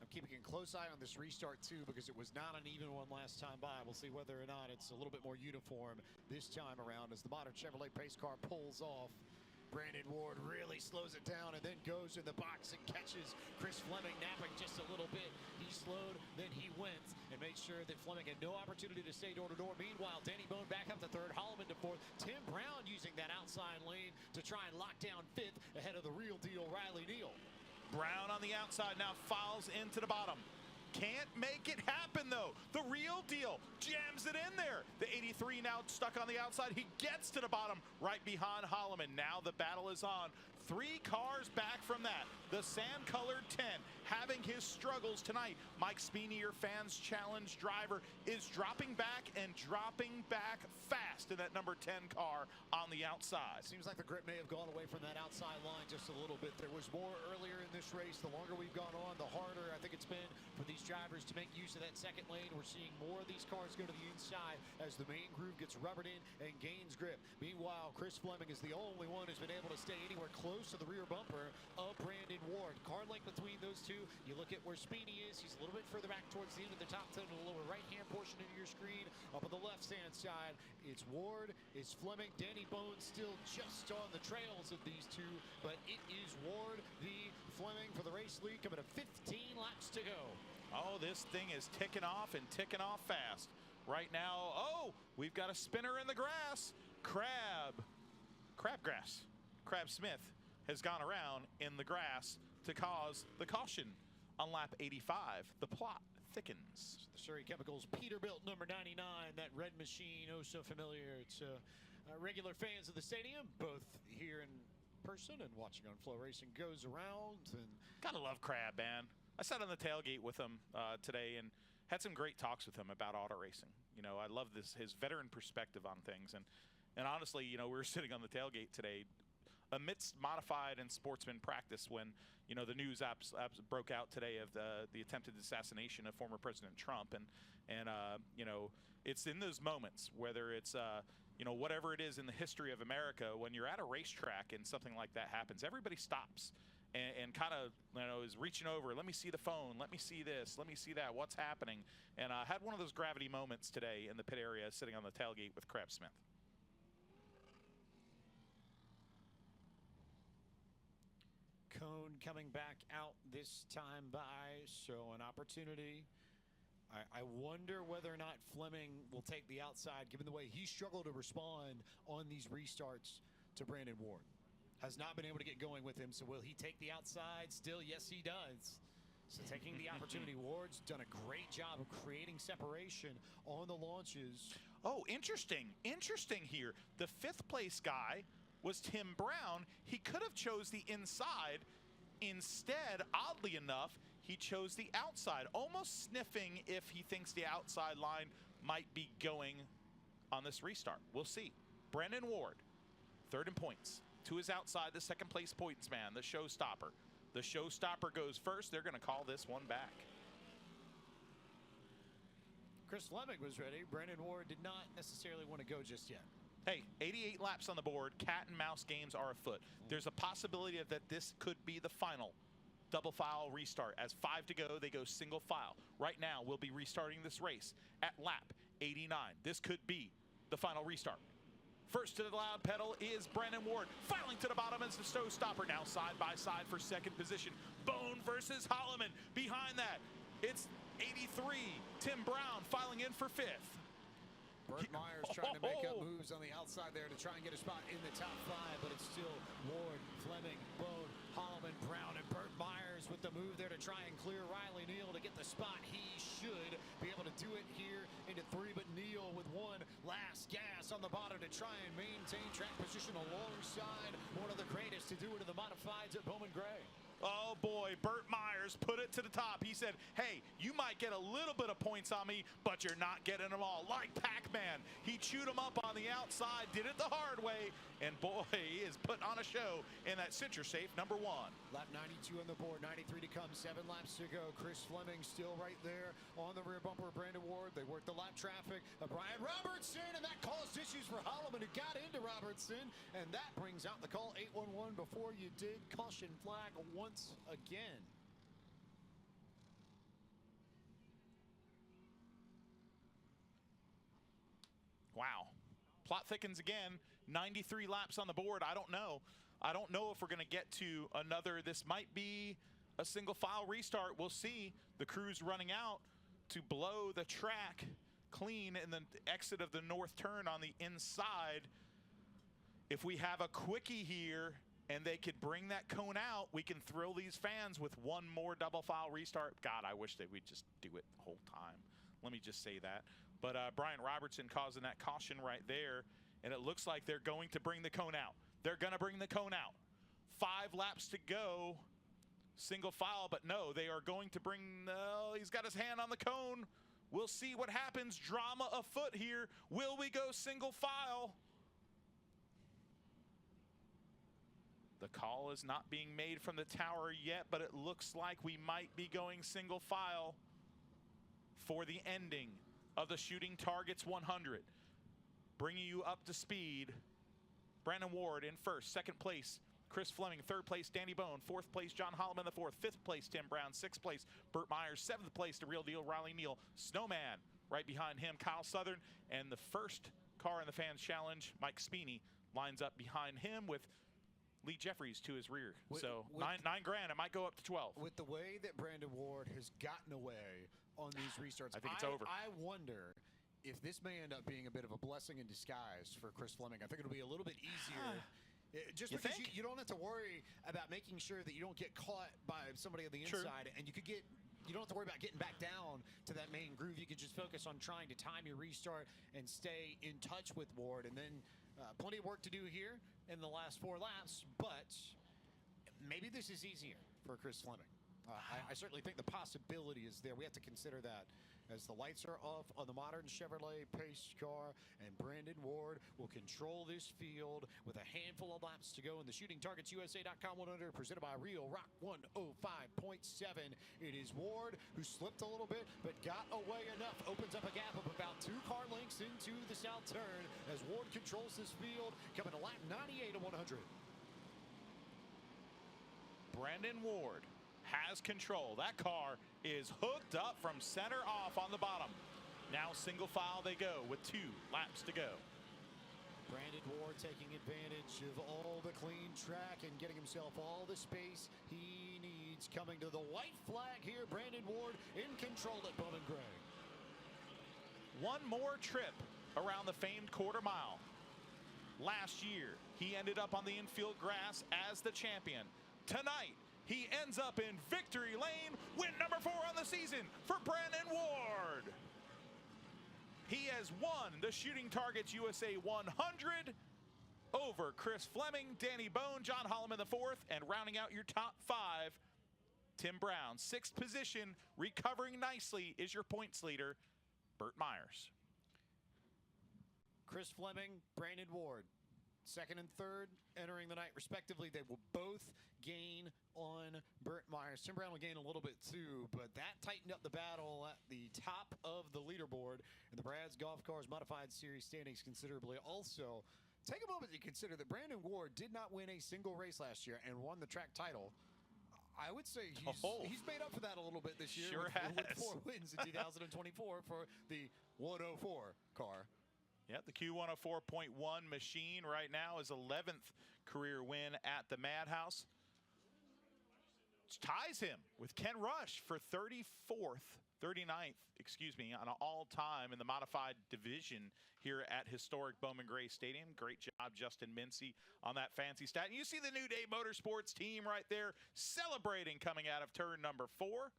[SPEAKER 2] I'm keeping a close eye on this restart too, because it was not an even one last time by. We'll see whether or not it's a little bit more uniform this time around as the modern Chevrolet pace car pulls off. Brandon Ward really slows it down and then goes in the box and catches Chris Fleming napping just a little bit. He slowed, then he went and made sure that Fleming had no opportunity to stay door to door. Meanwhile, Danny Bone back up to third, Holloman to fourth. Tim Brown using that outside lane to try and lock down fifth ahead of the real deal Riley Neal.
[SPEAKER 1] Brown on the outside now files into the bottom. Can't make it happen though. The real deal jams it in there. The 83 now stuck on the outside. He gets to the bottom right behind Holloman. Now the battle is on. 3 cars back from that. The sand-colored 10 having his struggles tonight. Mike Spini, your fans challenge driver, is dropping back and dropping back fast in that number 10 car on the outside.
[SPEAKER 2] Seems like the grip may have gone away from that outside line just a little bit. There was more earlier in this race. The longer we've gone on, the harder I think it's been for these drivers to make use of that second lane. We're seeing more of these cars go to the inside as the main groove gets rubbered in and gains grip. Meanwhile, Chris Fleming is the only one who's been able to stay anywhere close to the rear bumper of Brandon Ward. Car length between those two. You look at where Speedy is. He's a little bit further back towards the end of the top 10 on the lower right-hand portion of your screen. Up on the left-hand side, it's Ward, it's Fleming. Danny Bone still just on the trails of these two, but it is Ward v. Fleming for the race lead, coming to 15 laps to go.
[SPEAKER 1] Oh, this thing is ticking off and ticking off fast. Right now, oh, we've got a spinner in the grass. Crabgrass. Crab Smith has gone around in the grass to cause the caution on lap 85. The plot thickens.
[SPEAKER 2] The Surrey Chemicals Peterbilt number 99, that red machine, oh so familiar. It's regular fans of the stadium, both here in person and watching on Flow Racing, goes around. And
[SPEAKER 1] gotta love Crab, man. I sat on the tailgate with him today and had some great talks with him about auto racing. You know, I love his veteran perspective on things. And honestly, you know, we were sitting on the tailgate today amidst modified and sportsman practice when, you know, the news broke out today of the attempted assassination of former President Trump. And you know, it's in those moments, whether it's, you know, whatever it is in the history of America, when you're at a racetrack and something like that happens, everybody stops and kind of, you know, is reaching over. Let me see the phone. Let me see this. Let me see that. What's happening? And I had one of those gravity moments today in the pit area sitting on the tailgate with Crab Smith.
[SPEAKER 2] Cone coming back out this time by, so an opportunity. I wonder whether or not Fleming will take the outside, given the way he struggled to respond on these restarts to Brandon Ward. Has not been able to get going with him, so will he take the outside still? Yes, he does. So taking the opportunity, Ward's done a great job of creating separation on the launches.
[SPEAKER 1] Oh, interesting here. The 5th place guy was Tim Brown. He could have chose the inside. Instead, oddly enough, he chose the outside, almost sniffing if he thinks the outside line might be going on this restart. We'll see. Brandon Ward, 3rd in points. To his outside, the 2nd place points man, the showstopper. The showstopper goes first. They're going to call this one back.
[SPEAKER 2] Chris Fleming was ready. Brandon Ward did not necessarily want to go just yet.
[SPEAKER 1] Hey, 88 laps on the board. Cat and mouse games are afoot. There's a possibility that this could be the final double file restart. As 5 to go, they go single file. Right now, we'll be restarting this race at lap 89. This could be the final restart. First to the loud pedal is Brandon Ward. Filing to the bottom as the showstopper. Now side by side for second position. Bone versus Holloman. Behind that, it's 83. Tim Brown filing in for fifth.
[SPEAKER 2] Burt Myers trying to make up moves on the outside there to try and get a spot in the top five, but it's still Ward, Fleming, Bone, Holloman, Brown, and Burt Myers with the move there to try and clear Riley Neal to get the spot. He should be able to do it here into three, but Neal with one last gas on the bottom to try and maintain track position alongside one of the greatest to do it in the modifieds at Bowman Gray.
[SPEAKER 1] Oh boy, Burt Myers put it to the top. He said, hey, you might get a little bit of points on me, but you're not getting them all. Like Pac-Man, he chewed them up on the outside, did it the hard way, and boy, he is putting on a show in that Citrus Safe #1.
[SPEAKER 2] Lap 92 on the board, 93 to come, 7 laps to go. Chris Fleming still right there on the rear bumper of Brandon Ward. They work the lap traffic. Brian Robertson, and that caused issues for Holloman, who got into Robertson, and that brings out the call 811 before you did. Caution flag once again.
[SPEAKER 1] Wow. Plot thickens again. 93 laps on the board. I don't know. I don't know if we're going to get to another. This might be a single file restart. We'll see. The crew's running out to blow the track clean in the exit of the north turn on the inside. If we have a quickie here and they could bring that cone out, we can thrill these fans with one more double file restart. God, I wish they would just do it the whole time. Let me just say that. But Brian Robertson causing that caution right there, and it looks like they're going to bring the cone out. They're going to bring the cone out. 5 laps to go, single file, but no, they are going to bring, he's got his hand on the cone. We'll see what happens. Drama afoot here. Will we go single file? The call is not being made from the tower yet, but it looks like we might be going single file for the ending of the Shooting Targets 100. Bringing you up to speed, Brandon Ward in first. Second place, Chris Fleming. Third place, Danny Bone. Fourth place, John Holloman the fourth. Fifth place, Tim Brown. Sixth place, Burt Myers. Seventh place, the real deal, Riley Neal. Snowman right behind him, Kyle Southern. And the first car in the Fans Challenge, Mike Speeney, lines up behind him with Lee Jeffries to his rear. So $9 grand, it might go up to 12.
[SPEAKER 2] With the way that Brandon Ward has gotten away on these restarts,
[SPEAKER 1] I think it's over.
[SPEAKER 2] I wonder if this may end up being a bit of a blessing in disguise for Chris Fleming. I think it'll be a little bit easier. Just because you don't have to worry about making sure that you don't get caught by somebody on the inside, and you don't have to worry about getting back down to that main groove. You could just focus on trying to time your restart and stay in touch with Ward. And then plenty of work to do here in the last 4 laps, but maybe this is easier for Chris Fleming. I certainly think the possibility is there. We have to consider that as the lights are off on the modern Chevrolet pace car, and Brandon Ward will control this field with a handful of laps to go in the Shooting Targets USA.com 100 presented by Real Rock 105.7. It is Ward who slipped a little bit but got away enough. Opens up a gap of about 2 car lengths into the south turn as Ward controls this field, coming to lap 98 of 100.
[SPEAKER 1] Brandon Ward has control. That car is hooked up from center off on the bottom. Now single file they go with 2 laps to go.
[SPEAKER 2] Brandon Ward taking advantage of all the clean track and getting himself all the space he needs. Coming to the white flag here, Brandon Ward in control at Bowman Gray.
[SPEAKER 1] One more trip around the famed quarter mile. Last year, he ended up on the infield grass as the champion. Tonight, he ends up in victory lane, win number 4 on the season for Brandon Ward. He has won the Shooting Targets USA 100 over Chris Fleming, Danny Bone, John Holloman the fourth, and rounding out your top 5, Tim Brown. 6th position, recovering nicely, is your points leader, Burt Myers.
[SPEAKER 2] Chris Fleming, Brandon Ward. 2nd and 3rd entering the night respectively. They will both gain on Burt Myers. Tim Brown will gain a little bit too, but that tightened up the battle at the top of the leaderboard in the Brad's Golf Cars Modified Series standings considerably. Also, take a moment to consider that Brandon Ward did not win a single race last year and won the track title. I would say he's made up for that a little bit this year with 4 wins in 2024 for the 104 car.
[SPEAKER 1] Yeah, the Q104.1 machine right now is 11th career win at the Madhouse. Ties him with Ken Rush for 39th, excuse me, on an all-time in the modified division here at historic Bowman Gray Stadium. Great job, Justin Mincy, on that fancy stat. And you see the New Day Motorsports team right there celebrating coming out of turn number 4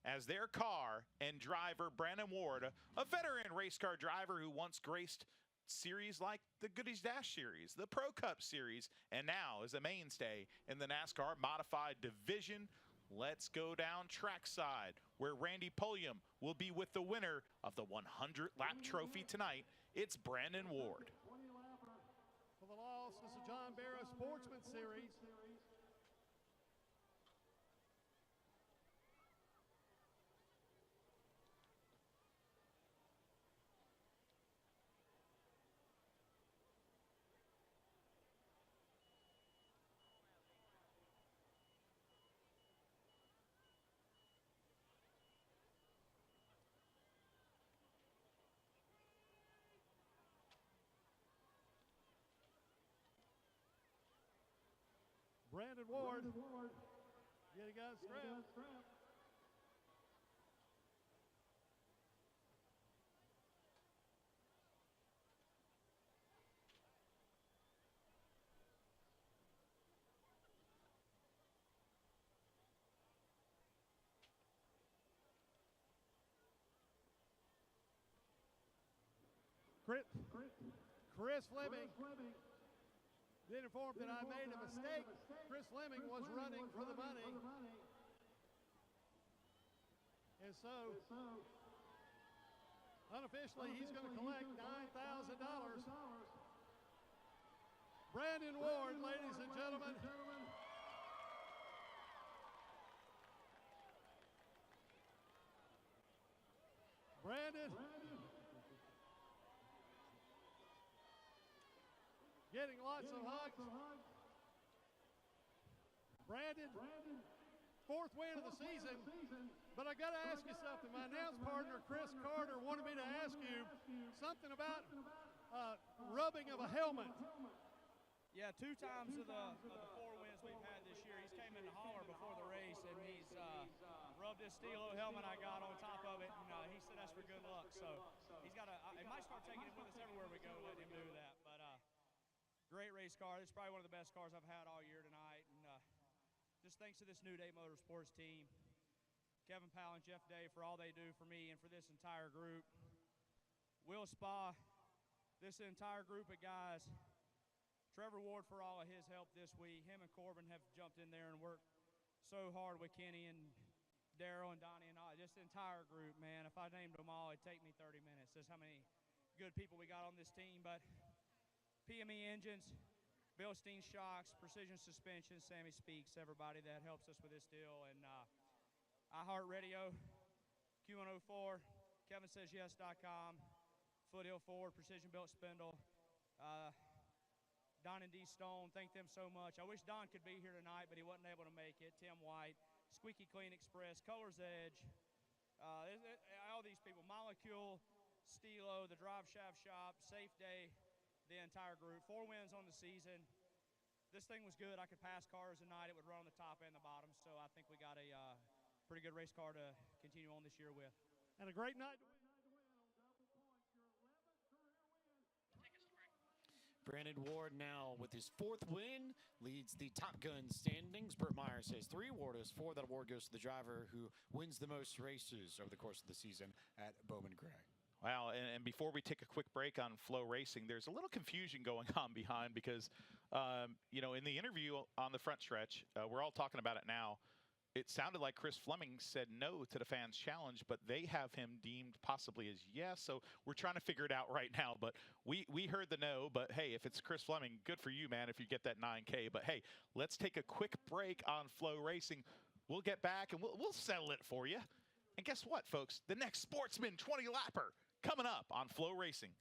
[SPEAKER 1] as their car and driver, Brandon Ward, a veteran race car driver who once graced series like the Goodies Dash Series, the Pro Cup Series, and now is a mainstay in the NASCAR Modified Division. Let's go down trackside where Randy Pulliam will be with the winner of the 100-lap trophy tonight. It's Brandon Ward.
[SPEAKER 3] For the loss, this is John Barrow Sportsman Series. Brandon Ward, getting out strap. Chris Fleming. Been informed that I made a mistake. Chris Fleming was running for the money. And so, unofficially, he's going to collect $9,000. Brandon Ward, ladies and gentlemen. Brandon. Getting lots of hugs. Brandon, 4th win of the season. But I got to ask you something. My announce partner, Chris Carter, wanted me to ask you something about rubbing of a helmet.
[SPEAKER 4] Yeah, 2 times of the 4 wins we've had this year, he's came in the holler before the race, and he's rubbed this Stilo helmet I got on top of it, and he said that's for good luck. So he's got he might start taking it with us everywhere we go, letting him do that. But great race car. This is probably one of the best cars I've had all year tonight. And just thanks to this New Day Motorsports team, Kevin Powell and Jeff Day for all they do for me and for this entire group. Will Spa, this entire group of guys. Trevor Ward for all of his help this week. Him and Corbin have jumped in there and worked so hard with Kenny and Darryl and Donnie and all. Just the entire group, man. If I named them all, it'd take me 30 minutes. That's how many good people we got on this team. But PME Engines, Bill Steen Shocks, Precision Suspension, Sammy Speaks, everybody that helps us with this deal. And iHeartRadio, Q104, KevinSaysYes.com, Foothill Ford, Precision Built Spindle, Don and D Stone, thank them so much. I wish Don could be here tonight, but he wasn't able to make it. Tim White, Squeaky Clean Express, Colors Edge, all these people, Molecule, Stilo, the Drive Shaft Shop, Safe Day, the entire group. 4 wins on the season. This thing was good. I could pass cars tonight. It would run on the top and the bottom. So I think we got a pretty good race car to continue on this year with.
[SPEAKER 3] And a great night to win on double points. Your 11th career win.
[SPEAKER 2] Brandon Ward now with his 4th win leads the Top Gun standings. Burt Myers has 3. Ward has 4. That award goes to the driver who wins the most races over the course of the season at Bowman Gray.
[SPEAKER 1] Wow, and before we take a quick break on Flow Racing, there's a little confusion going on behind because, in the interview on the front stretch, we're all talking about it now. It sounded like Chris Fleming said no to the fans challenge, but they have him deemed possibly as yes. So we're trying to figure it out right now. But we heard the no. But hey, if it's Chris Fleming, good for you, man, if you get that 9K. But hey, let's take a quick break on Flow Racing. We'll get back and we'll settle it for you. And guess what, folks? The next Sportsman 20 Lapper coming up on Flow Racing.